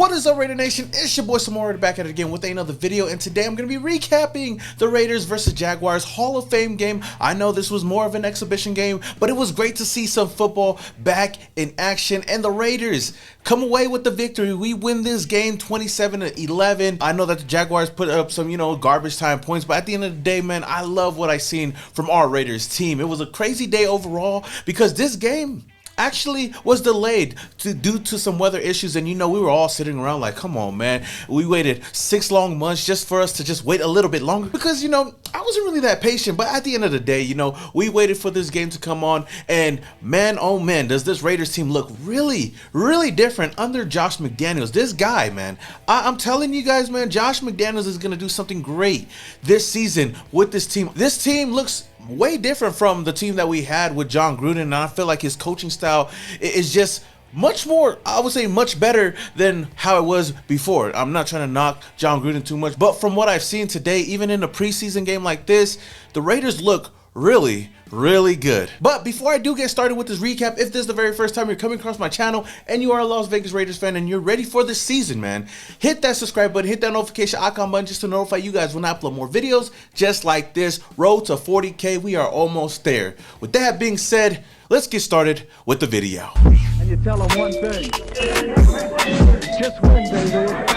What is up, Raider Nation? It's your boy SamoanRaider back at it again with another video, and today I'm going to be recapping the Raiders versus Jaguars Hall of Fame game. I know this was more of an exhibition game, but it was great to see some football back in action, and the Raiders come away with the victory. We win this game 27-11. I know that the Jaguars put up some, garbage time points, but at the end of the day, man, I love what I seen from our Raiders team. It was a crazy day overall because this game actually was delayed due to some weather issues, and we were all sitting around like, come on, man, we waited 6 long months just for us to just wait a little bit longer because I wasn't really that patient. But at the end of the day, we waited for this game to come on, and man, oh man, does this Raiders team look really different under Josh McDaniels. This guy, man, I'm telling you guys, man, Josh McDaniels is gonna do something great this season with this team. This team looks way different from the team that we had with John Gruden, and I feel like his coaching style is just much more, I would say, much better than how it was before. I'm not trying to knock John Gruden too much, but from what I've seen today, even in a preseason game like this, the Raiders look really good. But before I do get started with this recap, if this is the very first time you're coming across my channel and you are a Las Vegas Raiders fan and you're ready for this season, man, hit that subscribe button, hit that notification icon button just to notify you guys when I upload more videos just like this. Road to 40K, we are almost there. With that being said, let's get started with the video. And you tell them one thing, just win, baby.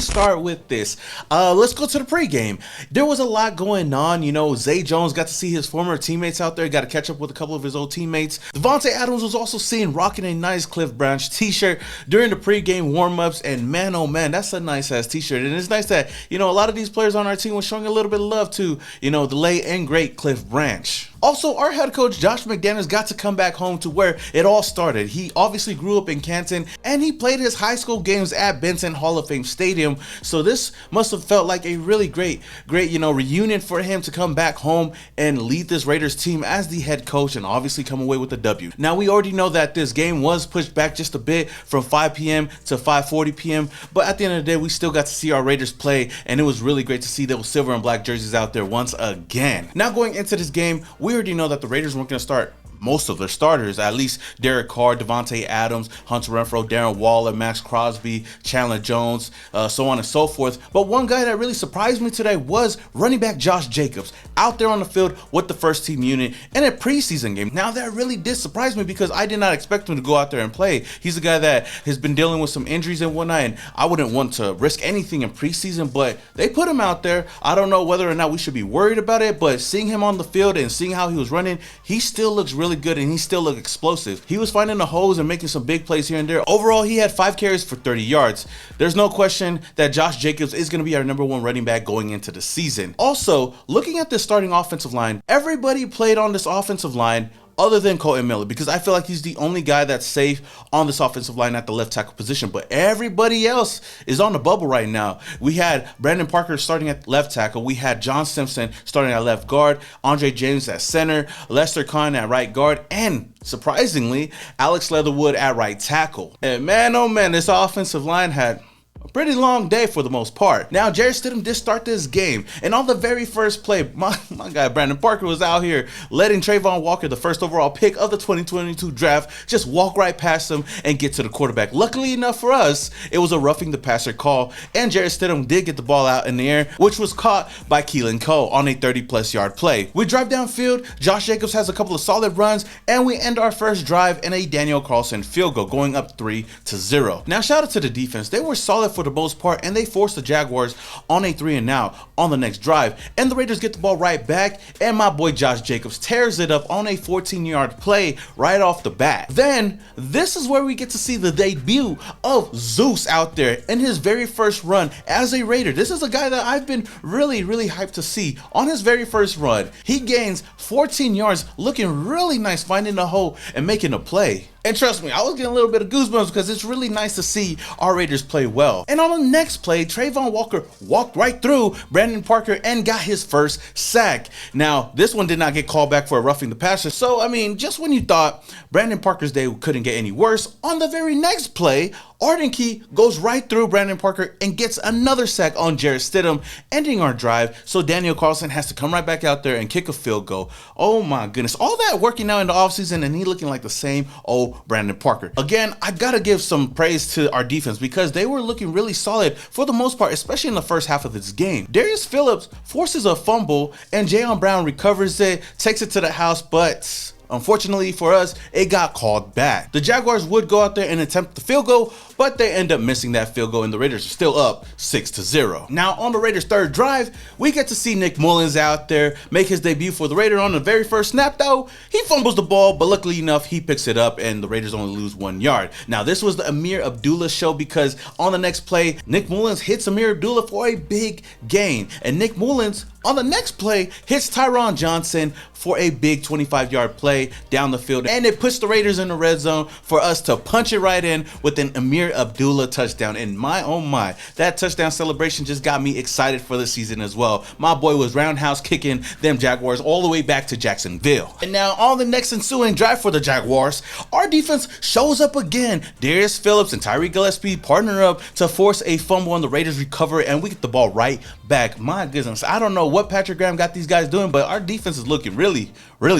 Start with this. Let's go to the pregame. There was a lot going on. Zay Jones got to see his former teammates out there, got to catch up with a couple of his old teammates. Davante Adams was also seen rocking a nice Cliff Branch t-shirt during the pregame warm-ups, and man, oh man, that's a nice ass t-shirt. And it's nice that a lot of these players on our team were showing a little bit of love to the late and great Cliff Branch. Also, our head coach Josh McDaniels got to come back home to where it all started. He obviously grew up in Canton, and he played his high school games at Benson Hall of Fame Stadium. So this must have felt like a really great reunion for him to come back home and lead this Raiders team as the head coach and obviously come away with the W. Now, we already know that this game was pushed back just a bit from 5 p.m. to 5:40 p.m. But at the end of the day, we still got to see our Raiders play, and it was really great to see those silver and black jerseys out there once again. Now, going into this game, we already know that the Raiders weren't going to start most of their starters, at least Derek Carr, Davante Adams, Hunter Renfrow, Darren Waller, Max Crosby, Chandler Jones, so on and so forth. But one guy that really surprised me today was running back Josh Jacobs out there on the field with the first team unit in a preseason game. Now, that really did surprise me because I did not expect him to go out there and play. He's a guy that has been dealing with some injuries and whatnot, and I wouldn't want to risk anything in preseason, but they put him out there. I don't know whether or not we should be worried about it, but seeing him on the field and seeing how he was running, he still looks really good, and he still looked explosive. He was finding the holes and making some big plays here and there. Overall, he had 5 carries for 30 yards. There's no question that Josh Jacobs is going to be our #1 running back going into the season. Also, looking at this starting offensive line, everybody played on this offensive line other than Colton Miller, because I feel like he's the only guy that's safe on this offensive line at the left tackle position. But everybody else is on the bubble right now. We had Brandon Parker starting at left tackle. We had John Simpson starting at left guard, Andre James at center, Lester Kahn at right guard, and surprisingly, Alex Leatherwood at right tackle. And man, oh man, this offensive line had a pretty long day for the most part. Now, Jarrett Stidham did start this game, and on the very first play, my guy Brandon Parker was out here letting Trayvon Walker, the first overall pick of the 2022 draft, just walk right past him and get to the quarterback. Luckily enough for us, it was a roughing the passer call, and Jarrett Stidham did get the ball out in the air, which was caught by Keelan Cole on a 30+ yard play. We drive downfield, Josh Jacobs has a couple of solid runs, and we end our first drive in a Daniel Carlson field goal, going up 3-0. Now, shout out to the defense. They were solid for the most part, and they forced the Jaguars on a 3-and-out on the next drive, and the Raiders get the ball right back, and my boy Josh Jacobs tears it up on a 14-yard play right off the bat. Then this is where we get to see the debut of Zeus out there in his very first run as a Raider. This is a guy that I've been really hyped to see on his very first run. He gains 14 yards, looking really nice, finding the hole and making a play. And trust me, I was getting a little bit of goosebumps because it's really nice to see our Raiders play well. And on the next play, Trayvon Walker walked right through Brandon Parker and got his first sack. Now, this one did not get called back for a roughing the passer. So, I mean, just when you thought Brandon Parker's day couldn't get any worse, on the very next play, Arden Key goes right through Brandon Parker and gets another sack on Jarrett Stidham, ending our drive. So Daniel Carlson has to come right back out there and kick a field goal. Oh my goodness. All that working out in the offseason and he looking like the same old Brandon Parker. Again, I gotta give some praise to our defense because they were looking really solid for the most part, especially in the first half of this game. Darius Phillips forces a fumble and Jayon Brown recovers it, takes it to the house, but unfortunately for us, it got called back. The Jaguars would go out there and attempt the field goal, but they end up missing that field goal and the Raiders are still up 6-0. Now on the Raiders' third drive, we get to see Nick Mullins out there make his debut for the Raiders. On the very first snap though, he fumbles the ball, but luckily enough, he picks it up and the Raiders only lose 1 yard. Now this was the Amir Abdullah show because on the next play, Nick Mullins hits Amir Abdullah for a big gain. And Nick Mullins on the next play hits Tyron Johnson for a big 25-yard play down the field. And it puts the Raiders in the red zone for us to punch it right in with an Amir Abdullah touchdown. And my oh my, that touchdown celebration just got me excited for the season as well. My boy was roundhouse kicking them Jaguars all the way back to Jacksonville. And now on the next ensuing drive for the Jaguars, our defense shows up again. Darius Phillips and Tyree Gillespie partner up to force a fumble on the Raiders recover and we get the ball right back. My goodness, I don't know what Patrick Graham got these guys doing, but our defense is looking really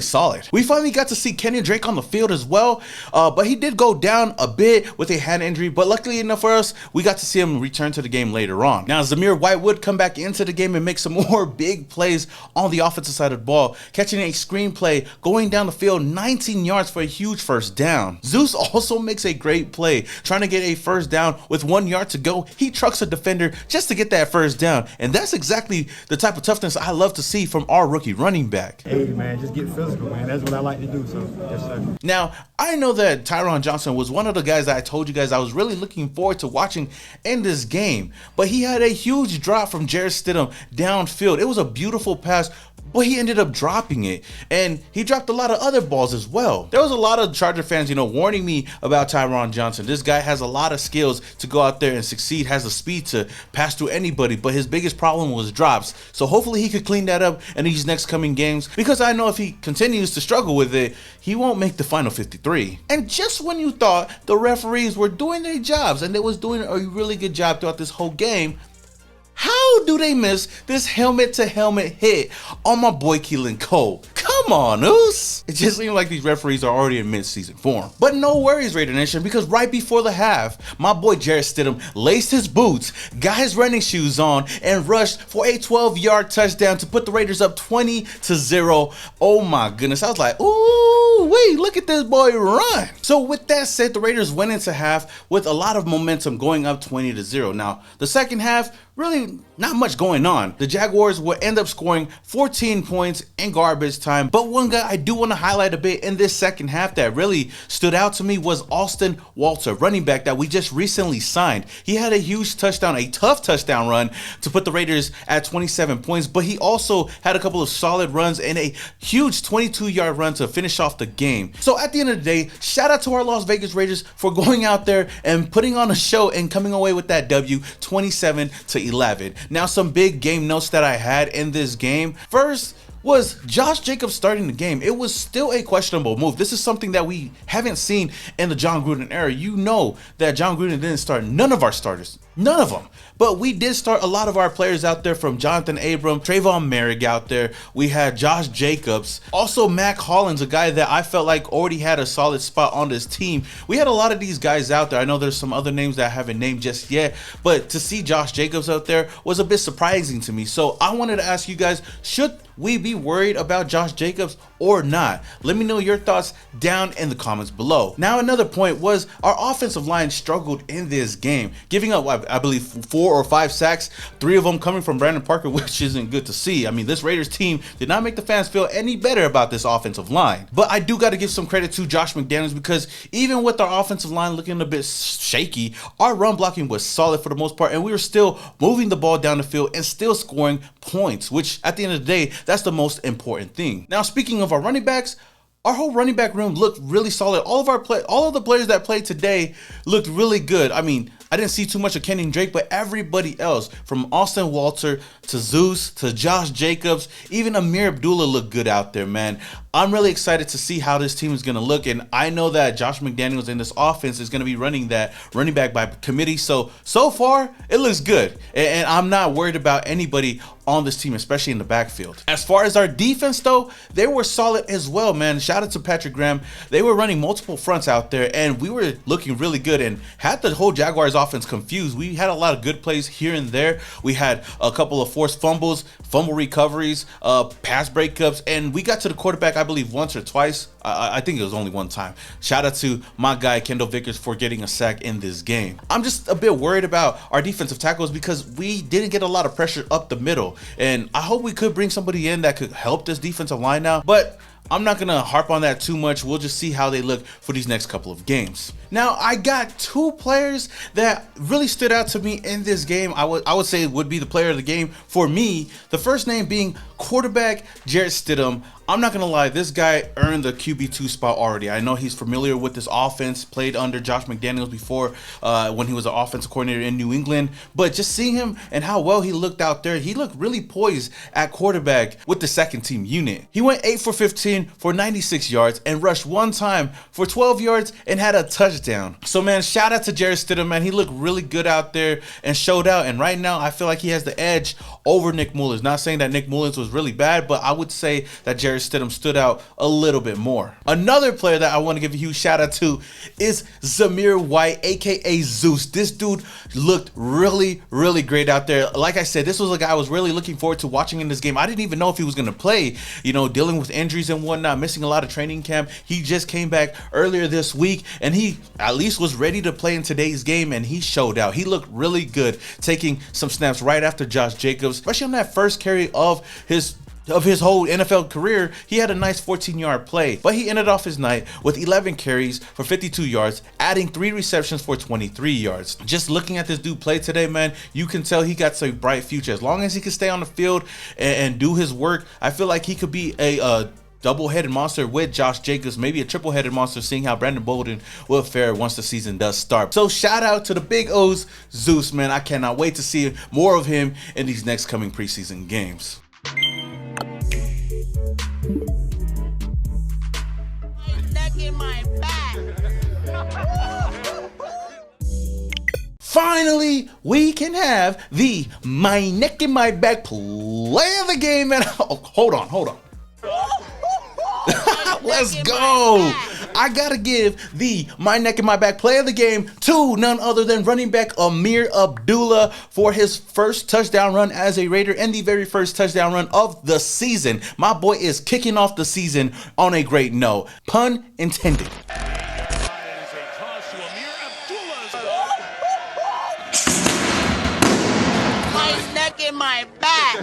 solid. We finally got to see Kenyon Drake on the field as well, but he did go down a bit with a hand injury, but luckily enough for us, we got to see him return to the game later on. Now Zamir White would come back into the game and make some more big plays on the offensive side of the ball, catching a screen play, going down the field 19 yards for a huge first down. Zeus also makes a great play, trying to get a first down with 1 yard to go. He trucks a defender just to get that first down, and that's exactly the type of toughness I love to see from our rookie running back. Hey man, just get physical, man. That's what I like to do, so yes sir. Now, I know that Tyron Johnson was one of the guys that I told you guys I was really looking forward to watching in this game, but he had a huge drop from Jarrett Stidham downfield. It was a beautiful pass, but he ended up dropping it, and he dropped a lot of other balls as well. There was a lot of Charger fans, warning me about Tyron Johnson. This guy has a lot of skills to go out there and succeed, has the speed to pass through anybody, but his biggest problem was drops. So hopefully he could clean that up in these next coming games, because I know if he continues to struggle with it, he won't make the final 53. And just when you thought the referees were doing their jobs, and they was doing a really good job throughout this whole game, how do they miss this helmet-to-helmet hit on my boy Keelan Cole? Come on, Oos. It just seems like these referees are already in mid-season form. But no worries, Raider Nation, because right before the half, my boy Jarrett Stidham laced his boots, got his running shoes on, and rushed for a 12-yard touchdown to put the Raiders up 20-0. Oh my goodness, I was like, ooh, wait, look at this boy run. So with that said, the Raiders went into half with a lot of momentum going up 20-0. Now, the second half, really not much going on. The Jaguars would end up scoring 14 points in garbage time, but one guy I do want to highlight a bit in this second half that really stood out to me was Austin Walter, running back that we just recently signed. He had a huge touchdown, a tough touchdown run to put the Raiders at 27 points, but he also had a couple of solid runs and a huge 22-yard run to finish off the game. So at the end of the day, shout out to our Las Vegas Raiders for going out there and putting on a show and coming away with that W, 27-11. Now, some big game notes that I had in this game. First was Josh Jacobs starting the game. It was still a questionable move. This is something that we haven't seen in the John Gruden era. You know that John Gruden didn't start none of our starters. None of them. But we did start a lot of our players out there, from Jonathan Abram, Trayvon Merrick out there. We had Josh Jacobs. Also, Mac Hollins, a guy that I felt like already had a solid spot on this team. We had a lot of these guys out there. I know there's some other names that I haven't named just yet, but to see Josh Jacobs out there was a bit surprising to me. So I wanted to ask you guys, should we be worried about Josh Jacobs or not? Let me know your thoughts down in the comments below. Now, another point was our offensive line struggled in this game, giving up, I believe, 4 or 5 sacks, 3 of them coming from Brandon Parker, which isn't good to see. I mean, this Raiders team did not make the fans feel any better about this offensive line. But I do got to give some credit to Josh McDaniels, because even with our offensive line looking a bit shaky, our run blocking was solid for the most part, and we were still moving the ball down the field and still scoring points, which at the end of the day, that's the most important thing. Now, speaking of our running backs, our whole running back room looked really solid. All of the players that played today looked really good. I mean, I didn't see too much of Kenyon Drake, but everybody else, from Austin Walter to Zeus to Josh Jacobs, even Amir Abdullah looked good out there, man. I'm really excited to see how this team is going to look, and I know that Josh McDaniels in this offense is going to be running that running back by committee. So far, it looks good, and I'm not worried about anybody on this team, especially in the backfield. As far as our defense, though, they were solid as well, man. Shout out to Patrick Graham. They were running multiple fronts out there, and we were looking really good and had the whole Jaguars offense confused. We had a lot of good plays here and there. We had a couple of forced fumbles, fumble recoveries, pass breakups, and we got to the quarterback, I believe, once or twice. I think it was only one time. Shout out to my guy Kendall Vickers for getting a sack in this game. I'm just a bit worried about our defensive tackles because we didn't get a lot of pressure up the middle, and I hope we could bring somebody in that could help this defensive line now, but I'm not gonna harp on that too much. We'll just see how they look for these next couple of games. Now, I got two players that really stood out to me in this game. I would say would be the player of the game for me. The first name being quarterback Jarrett Stidham. I'm not gonna lie, this guy earned the QB2 spot already. I know he's familiar with this offense, played under Josh McDaniels before when he was an offensive coordinator in New England, but just seeing him and how well he looked out there, he looked really poised at quarterback with the second team unit. He went 8 for 15 for 96 yards and rushed one time for 12 yards and had a touchdown. So man, shout out to Jarrett Stidham, man. He looked really good out there and showed out, and right now I feel like he has the edge over Nick Mullins. Not saying that Nick Mullins was really bad, but I would say that Jarrett Stidham stood out a little bit more. Another player that I want to give a huge shout out to is Zamir White, aka Zeus. This dude looked really great out there. Like I said, this was a guy I was really looking forward to watching in this game. I didn't even know if he was going to play, you know, dealing with injuries and whatnot, missing a lot of training camp. He just came back earlier this week, and he at least was ready to play in today's game, and he showed out. He looked really good, taking some snaps right after Josh Jacobs, especially on that first carry of his whole NFL career. He had a nice 14-yard play, but he ended off his night with 11 carries for 52 yards, adding 3 receptions for 23 yards. Just looking at this dude play today, man, you can tell he got a bright future. As long as he can stay on the field and do his work, I feel like he could be a double-headed monster with Josh Jacobs, maybe a triple-headed monster, seeing how Brandon Bolden will fare once the season does start. So shout out to the Big O's Zeus, man. I cannot wait to see more of him in these next coming preseason games. Finally, we can have the my neck and my back play of the game. And hold on. Let's go. I gotta give the my neck and my back play of the game to none other than running back Amir Abdullah for his first touchdown run as a Raider and the very first touchdown run of the season. My boy is kicking off the season on a great note. Pun intended. My back.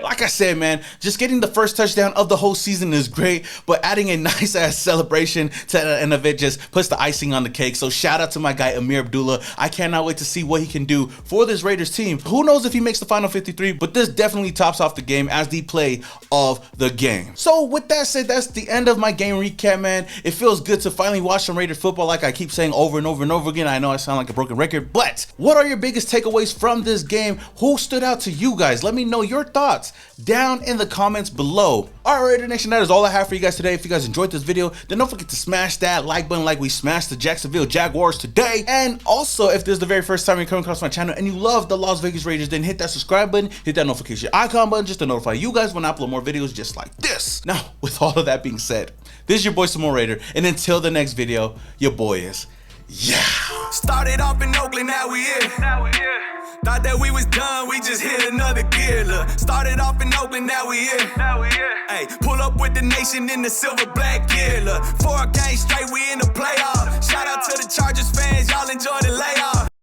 Like I said, man, just getting the first touchdown of the whole season is great, but adding a nice ass celebration to the end of it just puts the icing on the cake. So shout out to my guy Amir Abdullah. I cannot wait to see what he can do for this Raiders team. Who knows if he makes the final 53, but this definitely tops off the game as the play of the game. So with that said, that's the end of my game recap, man. It feels good to finally watch some Raiders football, like I keep saying over and over again. I know I sound like a broken record, but what are your biggest takeaways from this game? Who stood out to you guys? Let me know your thoughts down in the comments below. All right, Raidernation, that is all I have for you guys today. If you guys enjoyed this video, then don't forget to smash that like button like we smashed the Jacksonville Jaguars today. And also, if this is the very first time you're coming across my channel and you love the Las Vegas Raiders, then hit that subscribe button, hit that notification icon button just to notify you guys when I upload more videos just like this. Now, with all of that being said, this is your boy SamoanRaider, and until the next video, your boy is Started off in Oakland, now we here. Thought that we was done, we just hit another gear. Look, started off in Oakland, now we here. Hey, pull up with the nation in the silver black gear. Look, 4 games straight, we